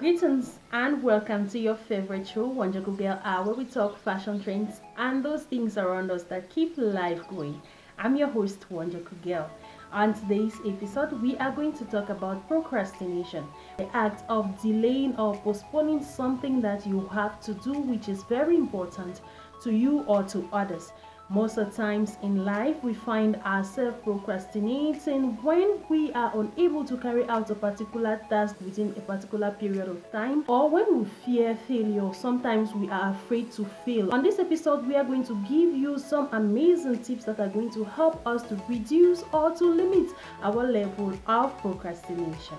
Greetings and welcome to your favorite show, Wonjoku Girl Hour, where we talk fashion trends and those things around us that keep life going. I'm your host, Wonjoku Girl. On today's episode, we are going to talk about procrastination, the act of delaying or postponing something that you have to do, which is very important to you or to others. Most of the times in life, we find ourselves procrastinating when we are unable to carry out a particular task within a particular period of time, or when we fear failure. Sometimes we are afraid to fail. On this episode, we are going to give you some amazing tips that are going to help us to reduce or to limit our level of procrastination.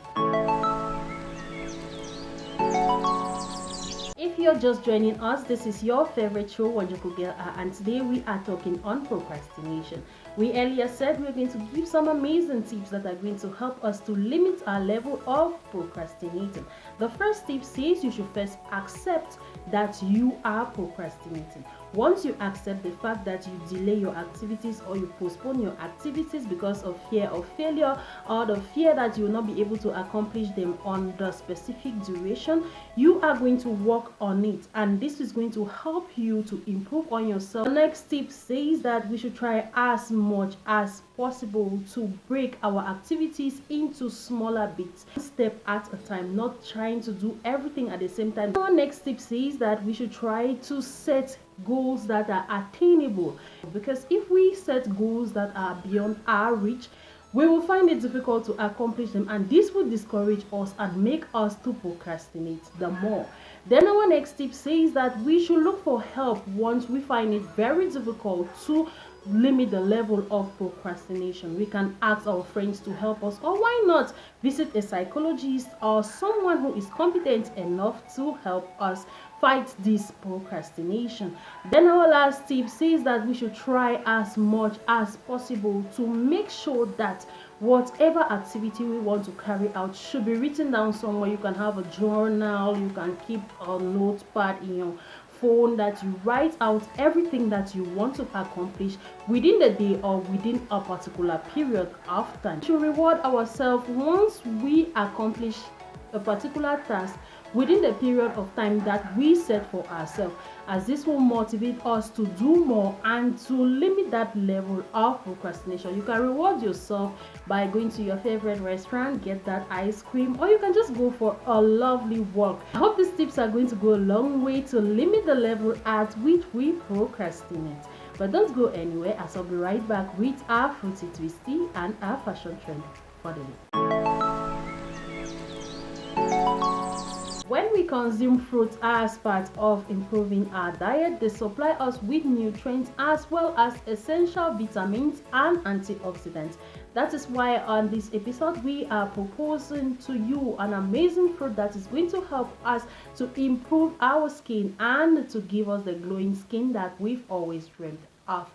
If you're just joining us, this is your favorite show, Wonjoku Girl Hour, and today we are talking on procrastination. We earlier said we're going to give some amazing tips that are going to help us to limit our level of procrastinating. The first tip says you should first accept that you are procrastinating. Once you accept the fact that you delay your activities or you postpone your activities because of fear of failure or the fear that you will not be able to accomplish them on the specific duration, you are going to work on it, and this is going to help you to improve on yourself. The next tip says that we should try as much as possible to break our activities into smaller bits, one step at a time, not trying to do everything at the same time. Our next tip says that we should try to set goals that are attainable, because if we set goals that are beyond our reach, we will find it difficult to accomplish them, and this will discourage us and make us to procrastinate the more. Then our next tip says that we should look for help once we find it very difficult to limit the level of procrastination. We can ask our friends to help us, or why not visit a psychologist or someone who is competent enough to help us fight this procrastination. Then our last tip says that we should try as much as possible to make sure that whatever activity we want to carry out should be written down somewhere. You can have a journal, you can keep a notepad in your phone that you write out everything that you want to accomplish within the day or within a particular period of time. To reward ourselves once we accomplish a particular task within the period of time that we set for ourselves, as this will motivate us to do more and to limit that level of procrastination. You can reward yourself by going to your favorite restaurant, get that ice cream, or you can just go for a lovely walk. I hope these tips are going to go a long way to limit the level at which we procrastinate. But don't go anywhere, as I'll be right back with our fruity twisty and our fashion trend for the day. When we consume fruit as part of improving our diet, they supply us with nutrients as well as essential vitamins and antioxidants. That is why on this episode we are proposing to you an amazing fruit that is going to help us to improve our skin and to give us the glowing skin that we've always dreamed of.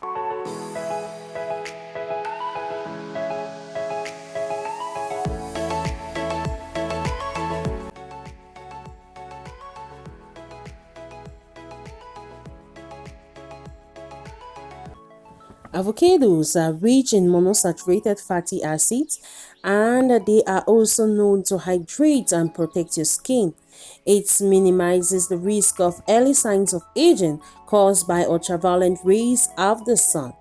Avocados are rich in monosaturated fatty acids, and they are also known to hydrate and protect your skin. It minimizes the risk of early signs of aging caused by ultraviolet rays of the sun.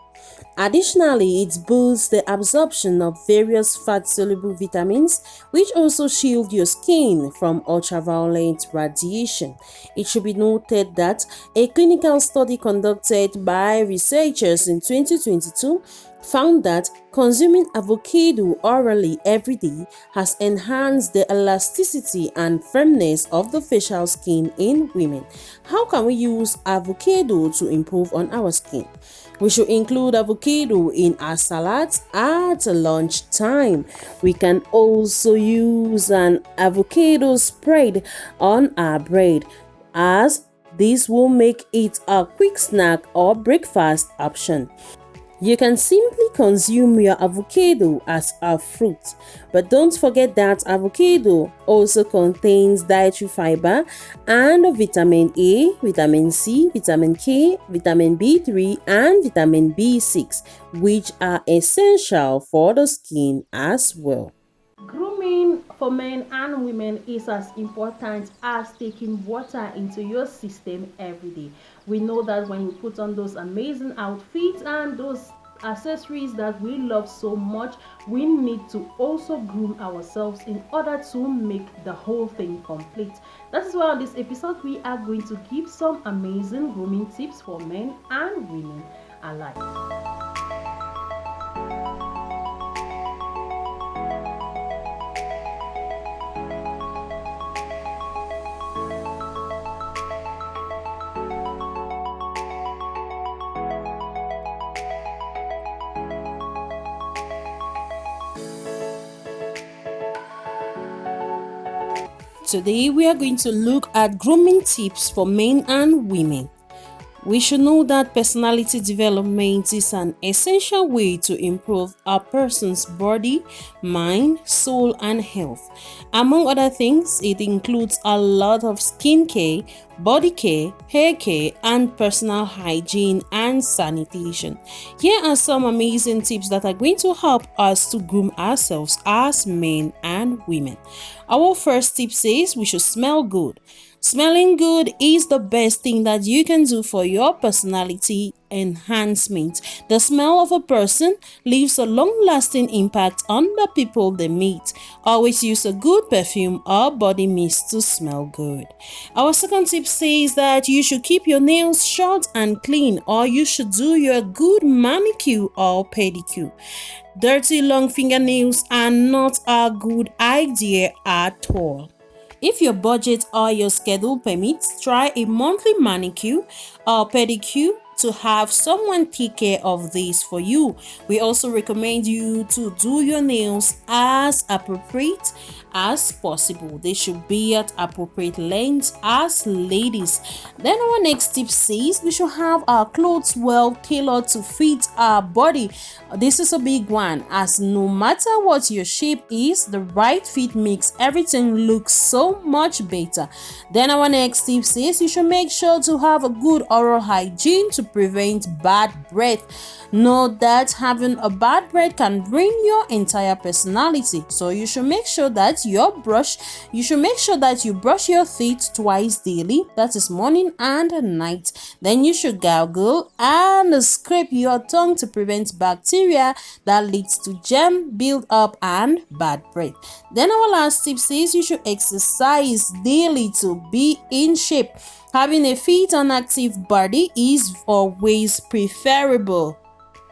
Additionally, it boosts the absorption of various fat-soluble vitamins, which also shield your skin from ultraviolet radiation. It should be noted that a clinical study conducted by researchers in 2022 found that consuming avocado orally every day has enhanced the elasticity and firmness of the facial skin in women. How can we use avocado to improve on our skin? We should include avocado in our salads at lunchtime. We can also use an avocado spread on our bread, as this will make it a quick snack or breakfast option. You can simply consume your avocado as a fruit, but don't forget that avocado also contains dietary fiber and vitamin A, vitamin C, vitamin K, vitamin B3, and vitamin B6, which are essential for the skin as well. Grooming for men and women is as important as taking water into your system every day. We know that when you put on those amazing outfits and those accessories that we love so much, we need to also groom ourselves in order to make the whole thing complete. That is why on this episode we are going to give some amazing grooming tips for men and women alike. Today, we are going to look at grooming tips for men and women. We should know that personality development is an essential way to improve a person's body, mind, soul, and health. Among other things, it includes a lot of skincare, body care, hair care, and personal hygiene and sanitation. Here are some amazing tips that are going to help us to groom ourselves as men and women. Our first tip says we should smell good. Smelling good is the best thing that you can do for your personality enhancement. The smell of a person leaves a long-lasting impact on the people they meet. Always use a good perfume or body mist to smell good. Our second tip says that you should keep your nails short and clean, or you should do your good manicure or pedicure. Dirty long fingernails are not a good idea at all. If your budget or your schedule permits, try a monthly manicure or pedicure to have someone take care of this for you. We also recommend you to do your nails as appropriate as possible. They should be at appropriate length as ladies. Then our next tip says we should have our clothes well tailored to fit our body. This is a big one, as no matter what your shape is, the right fit makes everything look so much better. Then our next tip says you should make sure to have a good oral hygiene to prevent bad breath. Know that having a bad breath can ruin your entire personality, so you should make sure that you brush your teeth twice daily, that is morning and night. Then you should gargle and scrape your tongue to prevent bacteria that leads to germ build up and bad breath. Then our last tip says you should exercise daily to be in shape. Having a fit and active body is always preferable.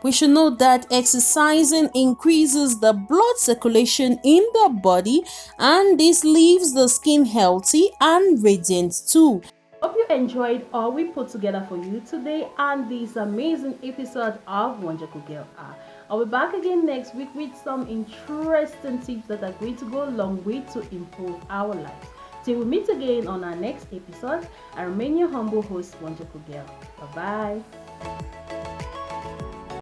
We should know that exercising increases the blood circulation in the body, and this leaves the skin healthy and radiant too. Hope you enjoyed all we put together for you today on this amazing episode of Wonjoku Girl Hour. I'll be back again next week with some interesting tips that are going to go a long way to improve our lives. Till we meet again on our next episode, I remain your humble host, Wonjoku Girl. Bye bye.